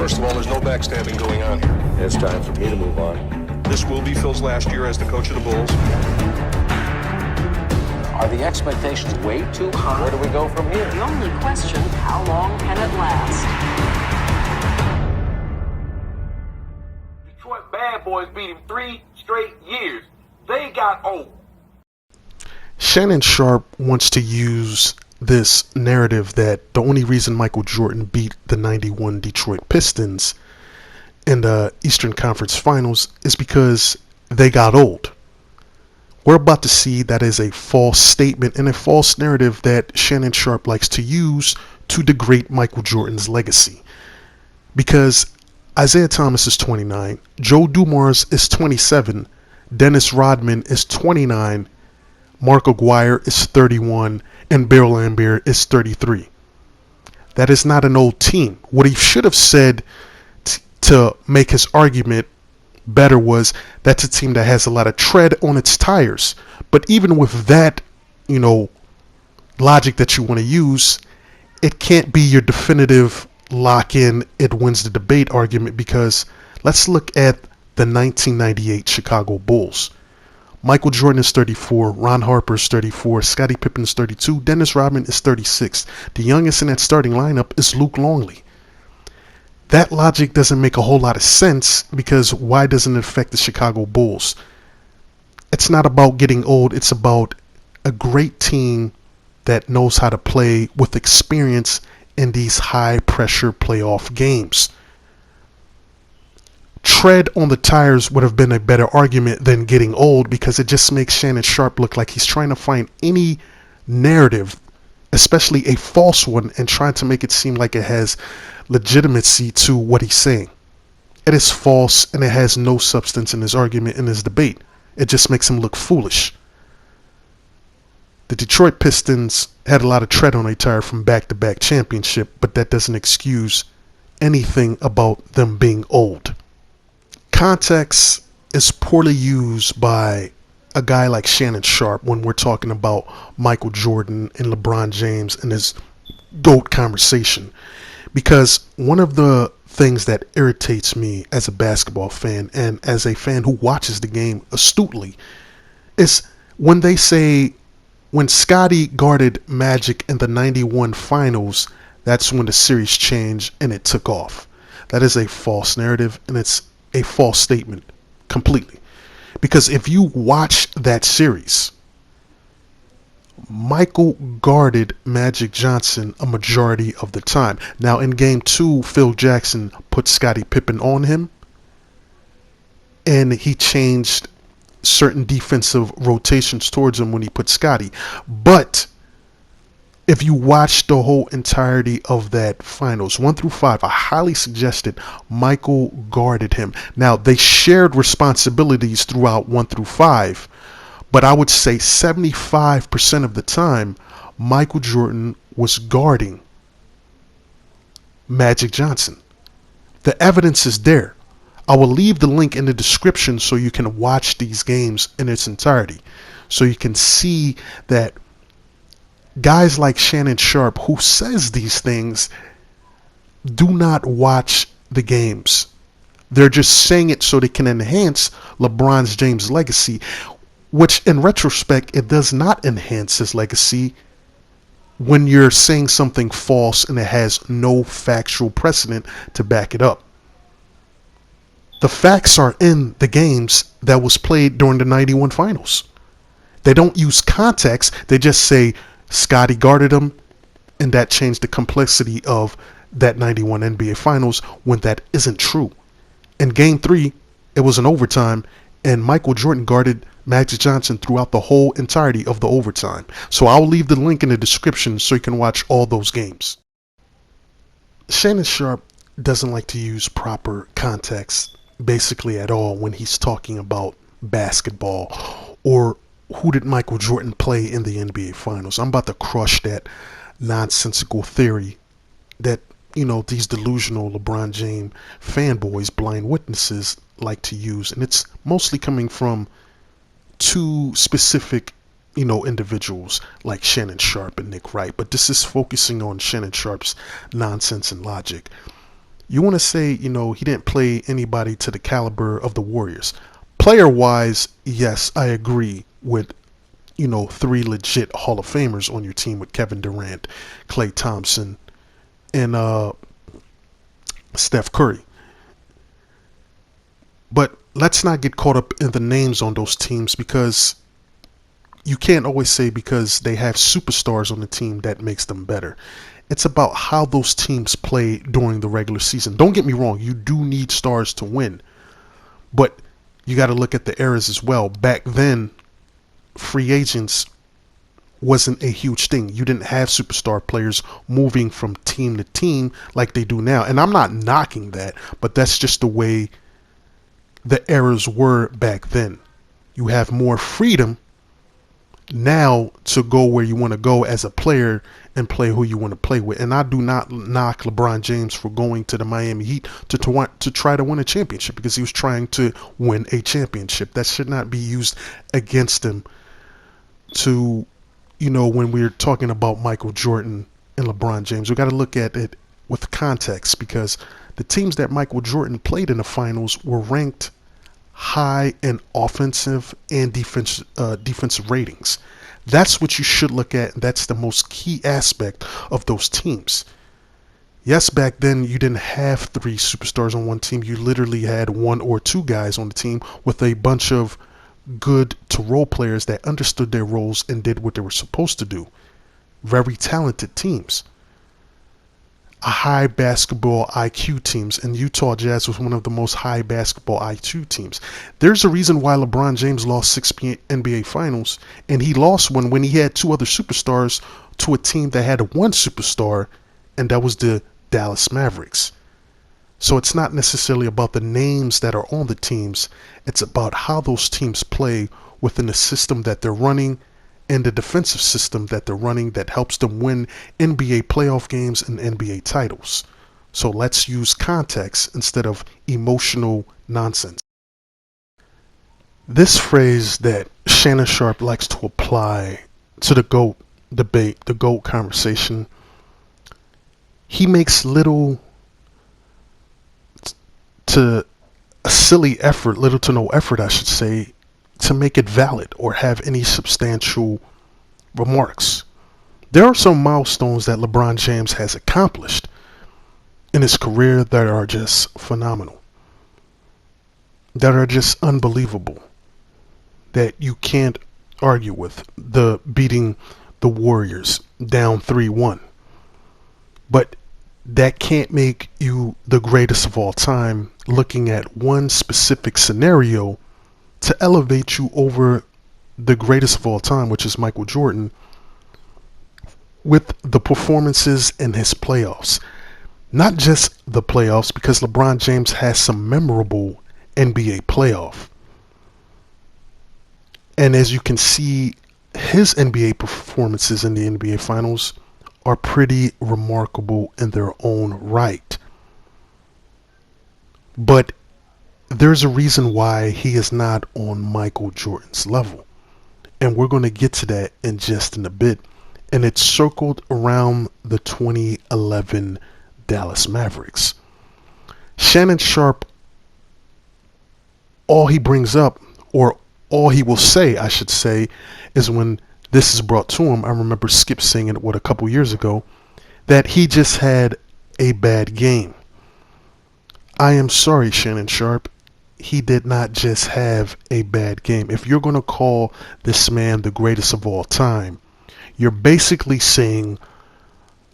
First of all, there's no backstabbing going on here. It's time for me to move on. This will be Phil's last year as the coach of the Bulls. Are the expectations way too high? Where do we go from here? The only question, how long can it last? Detroit Bad Boys beat him 3 straight years. They got old. Shannon Sharpe wants to use this narrative that the only reason Michael Jordan beat the 91 Detroit Pistons in the Eastern Conference Finals is because they got old. We're about to see that is a false statement and a false narrative that Shannon Sharpe likes to use to degrade Michael Jordan's legacy. Because Isaiah Thomas is 29, Joe Dumars is 27, Dennis Rodman is 29, Mark Aguirre is 31, and Bill Laimbeer is 33. That is not an old team. What he should have said to make his argument better was that's a team that has a lot of tread on its tires. But even with that, logic that you want to use, it can't be your definitive lock-in, it wins the debate argument, because let's look at the 1998 Chicago Bulls. Michael Jordan is 34, Ron Harper is 34, Scottie Pippen is 32, Dennis Rodman is 36. The youngest in that starting lineup is Luke Longley. That logic doesn't make a whole lot of sense, because why doesn't it affect the Chicago Bulls? It's not about getting old, it's about a great team that knows how to play with experience in these high pressure playoff games. Tread on the tires would have been a better argument than getting old, because it just makes Shannon Sharpe look like he's trying to find any narrative, especially a false one, and trying to make it seem like it has legitimacy to what he's saying. It is false, and it has no substance in his argument, in his debate. It just makes him look foolish. The Detroit Pistons had a lot of tread on their tire from back-to-back championship, but that doesn't excuse anything about them being old. Context is poorly used by a guy like Shannon Sharpe when we're talking about Michael Jordan and LeBron James and his GOAT conversation. Because one of the things that irritates me as a basketball fan and as a fan who watches the game astutely is when they say when Scottie guarded Magic in the 91 finals, that's when the series changed and it took off. That is a false narrative, and it's a false statement completely. Because if you watch that series, Michael guarded Magic Johnson a majority of the time. Now in game 2, Phil Jackson put Scottie Pippen on him, and he changed certain defensive rotations towards him when he put Scottie. But if you watch the whole entirety of that finals, 1 through 5, I highly suggested Michael guarded him. Now, they shared responsibilities throughout 1 through 5, but I would say 75% of the time, Michael Jordan was guarding Magic Johnson. The evidence is there. I will leave the link in the description so you can watch these games in its entirety, so you can see that guys like Shannon Sharpe, who says these things, do not watch the games. They're just saying it so they can enhance LeBron James' legacy, which in retrospect, it does not enhance his legacy when you're saying something false and it has no factual precedent to back it up. The facts are in the games that was played during the 91 finals. They don't use context. They just say Scottie guarded him, and that changed the complexity of that 91 NBA finals, when that isn't true. In game 3, it was an overtime, and Michael Jordan guarded Magic Johnson throughout the whole entirety of the overtime. So I'll leave the link in the description so you can watch all those games. Shannon Sharpe doesn't like to use proper context basically at all when he's talking about basketball or who did Michael Jordan play in the NBA Finals. I'm about to crush that nonsensical theory that, these delusional LeBron James fanboys, blind witnesses, like to use. And it's mostly coming from two specific, individuals like Shannon Sharpe and Nick Wright. But this is focusing on Shannon Sharpe's nonsense and logic. You want to say, he didn't play anybody to the caliber of the Warriors. Player-wise, yes, I agree with, 3 legit Hall of Famers on your team with Kevin Durant, Klay Thompson, and Steph Curry. But let's not get caught up in the names on those teams, because you can't always say because they have superstars on the team that makes them better. It's about how those teams play during the regular season. Don't get me wrong, you do need stars to win. But you got to look at the eras as well. Back then, free agents wasn't a huge thing. You didn't have superstar players moving from team to team like they do now. And I'm not knocking that, but that's just the way the eras were back then. You have more freedom now to go where you want to go as a player and play who you want to play with. And I do not knock LeBron James for going to the Miami Heat to try to win a championship, because he was trying to win a championship. That should not be used against him to, when we're talking about Michael Jordan and LeBron James. We got to look at it with context, because the teams that Michael Jordan played in the finals were ranked high in offensive and defensive ratings. That's what you should look at. And that's the most key aspect of those teams. Yes, back then you didn't have 3 superstars on one team. You literally had 1 or 2 guys on the team with a bunch of good to role players that understood their roles and did what they were supposed to do. Very talented teams. A high basketball IQ teams, and Utah Jazz was one of the most high basketball IQ teams. There's a reason why LeBron James lost 6 NBA finals, and he lost one when he had 2 other superstars to a team that had 1 superstar, and that was the Dallas Mavericks. So it's not necessarily about the names that are on the teams. It's about how those teams play within the system that they're running and the defensive system that they're running that helps them win NBA playoff games and NBA titles. So let's use context instead of emotional nonsense. This phrase that Shannon Sharpe likes to apply to the GOAT debate, the GOAT conversation, he makes little to no effort, I should say, to make it valid or have any substantial remarks. There are some milestones that LeBron James has accomplished in his career that are just phenomenal, that are just unbelievable, that you can't argue with. The beating the Warriors down 3-1. But that can't make you the greatest of all time looking at one specific scenario to elevate you over the greatest of all time, which is Michael Jordan, with the performances in his playoffs. Not just the playoffs, because LeBron James has some memorable NBA playoff. And as you can see, his NBA performances in the NBA Finals are pretty remarkable in their own right. But there's a reason why he is not on Michael Jordan's level. And we're going to get to that in just in a bit. And it's circled around the 2011 Dallas Mavericks. Shannon Sharpe, all he brings up, or all he will say, I should say, is when this is brought to him. I remember Skip saying it a couple years ago, that he just had a bad game. I am sorry, Shannon Sharpe. He did not just have a bad game. If you're going to call this man the greatest of all time, you're basically saying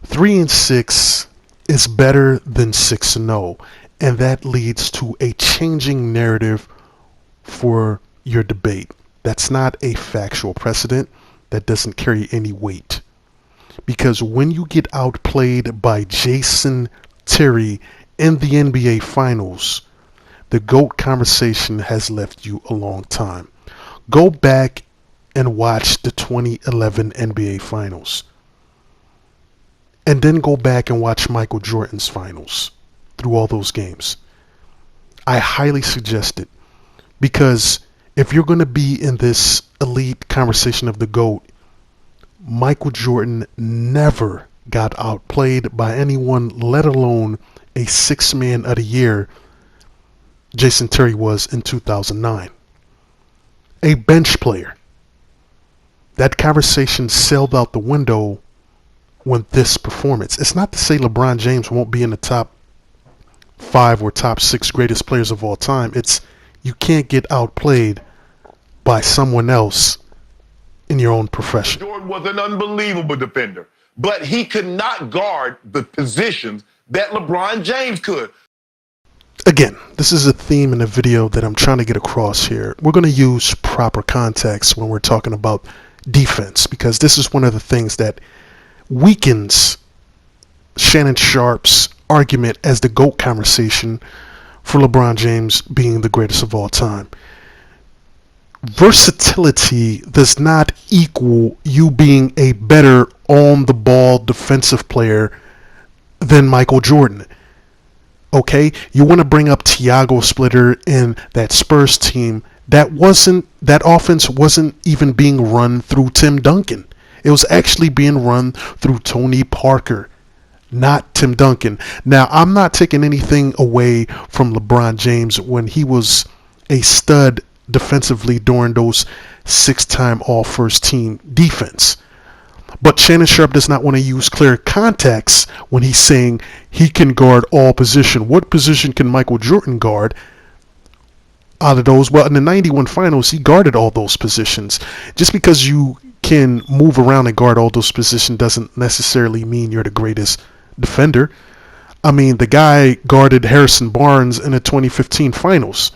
3-6 is better than 6-0, and that leads to a changing narrative for your debate. That's not a factual precedent. That doesn't carry any weight. Because when you get outplayed by Jason Terry in the NBA Finals, the GOAT conversation has left you a long time. Go back and watch the 2011 NBA Finals. And then go back and watch Michael Jordan's Finals through all those games. I highly suggest it. Because if you're going to be in this elite conversation of the GOAT, Michael Jordan never got outplayed by anyone, let alone a sixth man of the year, Jason Terry was in 2009. A bench player. That conversation sailed out the window when this performance. It's not to say LeBron James won't be in the top 5 or top 6 greatest players of all time. It's you can't get outplayed by someone else in your own profession. Jordan was an unbelievable defender, but he could not guard the positions that LeBron James could. Again, this is a theme in the video that I'm trying to get across here. We're going to use proper context when we're talking about defense, because this is one of the things that weakens Shannon Sharpe's argument as the GOAT conversation for LeBron James being the greatest of all time. Versatility does not equal you being a better on-the-ball defensive player than Michael Jordan. Okay, you want to bring up Tiago Splitter in that Spurs team. That offense wasn't even being run through Tim Duncan. It was actually being run through Tony Parker, not Tim Duncan. Now, I'm not taking anything away from LeBron James when he was a stud defensively during those 6-time all-first team defense. But Shannon Sharpe does not want to use clear context when he's saying he can guard all position. What position can Michael Jordan guard out of those? Well, in the 91 finals, he guarded all those positions. Just because you can move around and guard all those positions doesn't necessarily mean you're the greatest defender. I mean, the guy guarded Harrison Barnes in the 2015 finals.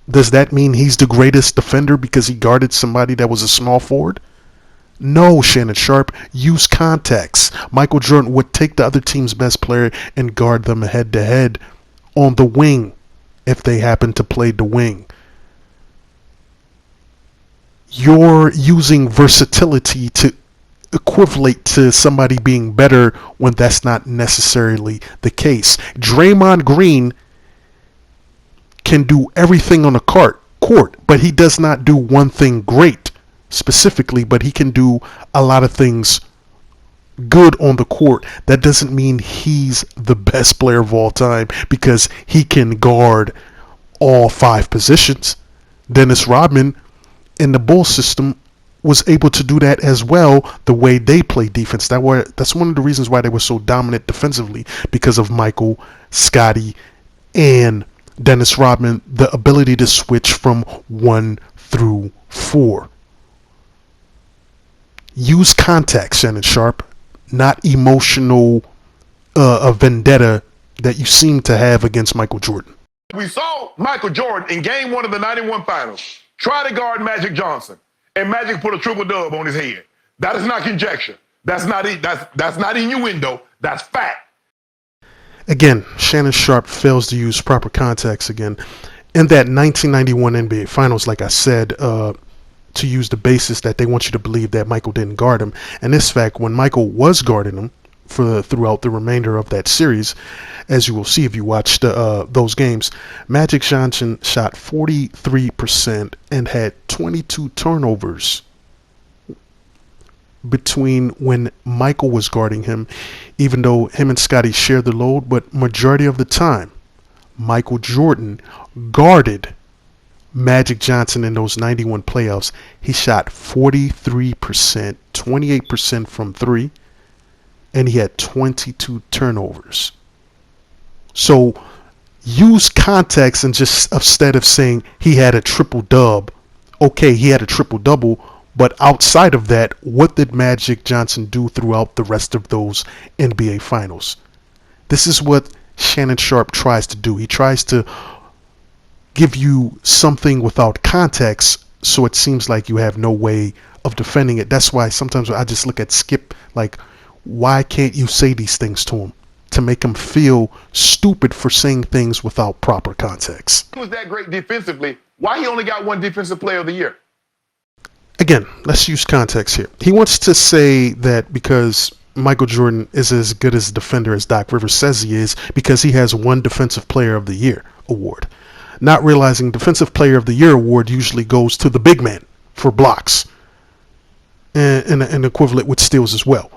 Does that mean he's the greatest defender because he guarded somebody that was a small forward? No, Shannon Sharpe, use context. Michael Jordan would take the other team's best player and guard them head-to-head on the wing if they happen to play the wing. You're using versatility to equivalent to somebody being better when that's not necessarily the case. Draymond Green can do everything on the court, but he does not do one thing great specifically, but he can do a lot of things good on the court. That doesn't mean he's the best player of all time because he can guard all 5 positions. Dennis Rodman in the Bulls system was able to do that as well, the way they play defense. That's one of the reasons why they were so dominant defensively, because of Michael, Scottie, and Dennis Rodman, the ability to switch from 1 through 4. Use context, Shannon Sharpe, not emotional vendetta that you seem to have against Michael Jordan. We saw Michael Jordan in game 1 of the 91 finals try to guard Magic Johnson, and Magic put a triple dub on his head. That is not conjecture. That's not innuendo. That's fact. Again, Shannon Sharpe fails to use proper context again. In that 1991 NBA Finals, like I said, to use the basis that they want you to believe that Michael didn't guard him. And this fact, when Michael was guarding him throughout the remainder of that series, as you will see if you watch those games, Magic Johnson shot 43% and had 22 turnovers between when Michael was guarding him, even though him and Scottie shared the load. But majority of the time, Michael Jordan guarded Magic Johnson in those 91 playoffs. He shot 43%, 28% from 3, and he had 22 turnovers. So use context, and just instead of saying he had a triple dub, okay, he had a triple double, but outside of that, what did Magic Johnson do throughout the rest of those NBA finals? This is what Shannon Sharpe tries to do. He tries to give you something without context, so it seems like you have no way of defending it. That's why sometimes I just look at Skip like, why can't you say these things to him to make him feel stupid for saying things without proper context? He was that great defensively. Why he only got 1 Defensive Player of the Year? Again, let's use context here. He wants to say that because Michael Jordan is as good as a defender as Doc Rivers says he is, because he has 1 Defensive Player of the Year award. Not realizing Defensive Player of the Year award usually goes to the big man for blocks and an equivalent with steals as well.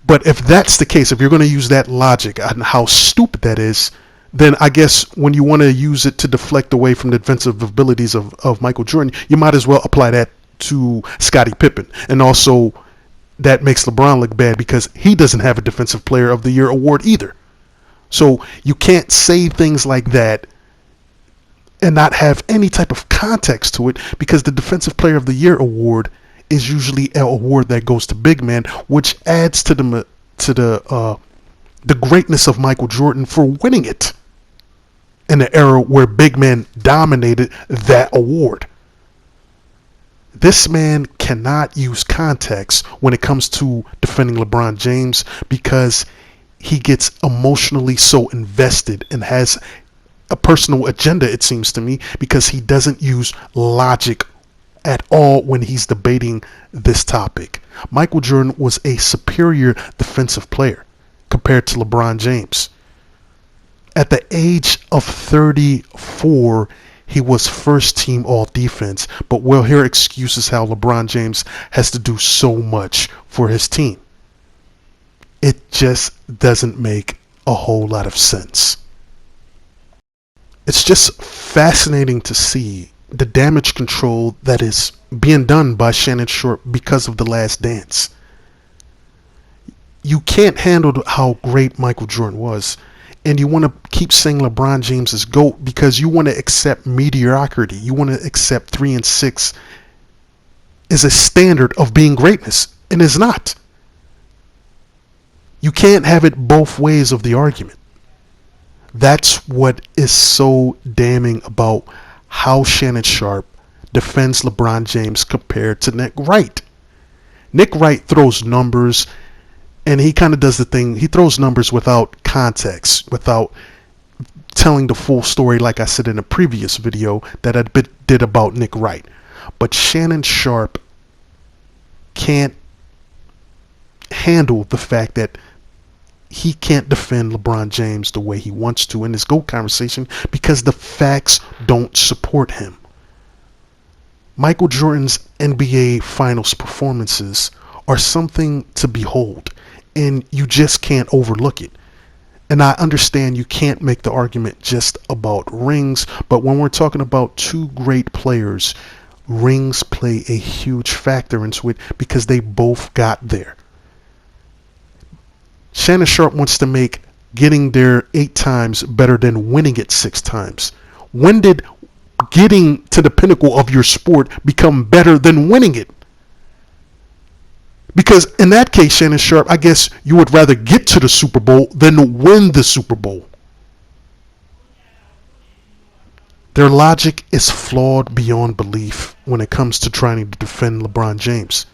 But if that's the case, if you're going to use that logic and how stupid that is, then I guess when you want to use it to deflect away from the defensive abilities of Michael Jordan, you might as well apply that to Scottie Pippen. And also, that makes LeBron look bad because he doesn't have a Defensive Player of the Year award either. So you can't say things like that and not have any type of context to it, because the Defensive Player of the Year award is usually an award that goes to big man, which adds to the greatness of Michael Jordan for winning it in an era where big men dominated that award. This man cannot use context when it comes to defending LeBron James, because he gets emotionally so invested and has a personal agenda, it seems to me, because he doesn't use logic at all when he's debating this topic. Michael Jordan was a superior defensive player compared to LeBron James. At the age of 34, he was first team all defense, but we'll hear excuses how LeBron James has to do so much for his team. It just doesn't make a whole lot of sense. It's just fascinating to see the damage control that is being done by Shannon Sharpe because of The Last Dance. You can't handle how great Michael Jordan was, and you want to keep saying LeBron James is GOAT because you want to accept mediocrity. You want to accept 3 and 6 as a standard of being greatness, and it's not. You can't have it both ways of the argument. That's what is so damning about how Shannon Sharpe defends LeBron James compared to Nick Wright. Nick Wright throws numbers, and he kind of does the thing. He throws numbers without context, without telling the full story, like I said in a previous video that I did about Nick Wright. But Shannon Sharpe can't handle the fact that he can't defend LeBron James the way he wants to in this GOAT conversation because the facts don't support him. Michael Jordan's NBA Finals performances are something to behold, and you just can't overlook it. And I understand you can't make the argument just about rings, but when we're talking about two great players, rings play a huge factor into it because they both got there. Shannon Sharpe wants to make getting there 8 times better than winning it 6 times. When did getting to the pinnacle of your sport become better than winning it? Because in that case, Shannon Sharpe, I guess you would rather get to the Super Bowl than win the Super Bowl. Their logic is flawed beyond belief when it comes to trying to defend LeBron James.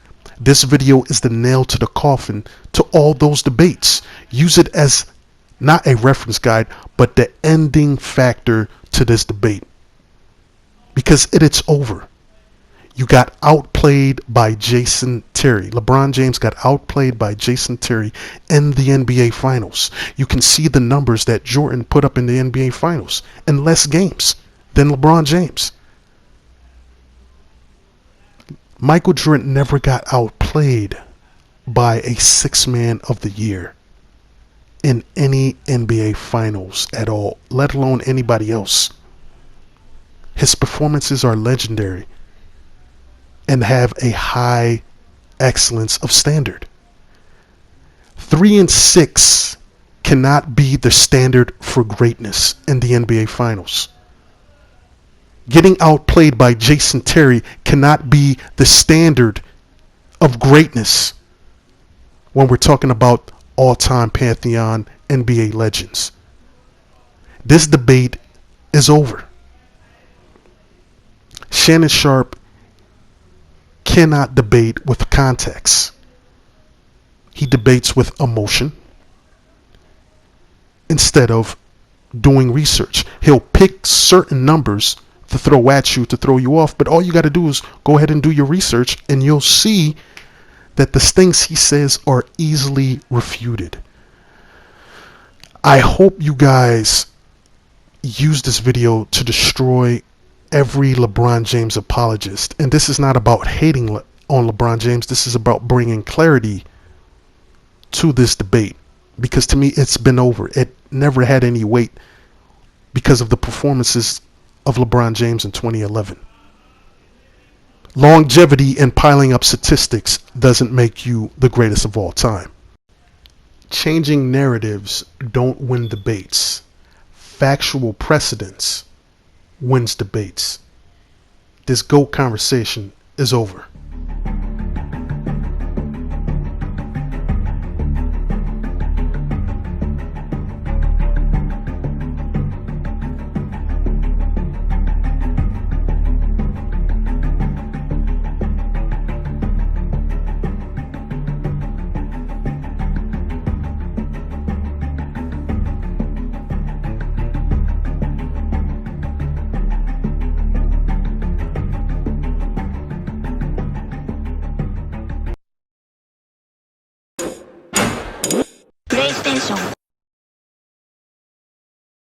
This video is the nail to the coffin to all those debates. Use it as not a reference guide, but the ending factor to this debate. Because it's over. You got outplayed by Jason Terry. LeBron James got outplayed by Jason Terry in the NBA Finals. You can see the numbers that Jordan put up in the NBA Finals in less games than LeBron James. Michael Jordan never got outplayed by a 6th man of the year in any NBA Finals at all, let alone anybody else. His performances are legendary and have a high excellence of standard. 3 and 6 cannot be the standard for greatness in the NBA Finals. Getting outplayed by Jason Terry cannot be the standard of greatness when we're talking about all-time Pantheon NBA legends. This debate is over. Shannon Sharpe cannot debate with context. He debates with emotion instead of doing research. He'll pick certain numbers to throw at you, to throw you off, but all you got to do is go ahead and do your research, and you'll see that the things he says are easily refuted. I hope you guys use this video to destroy every LeBron James apologist. And this is not about hating on LeBron James. This is about bringing clarity to this debate, because to me it's been over. It never had any weight because of the performances of LeBron James in 2011. Longevity and piling up statistics doesn't make you the greatest of all time. Changing narratives don't win debates. Factual precedence wins debates. This GOAT conversation is over. PlayStation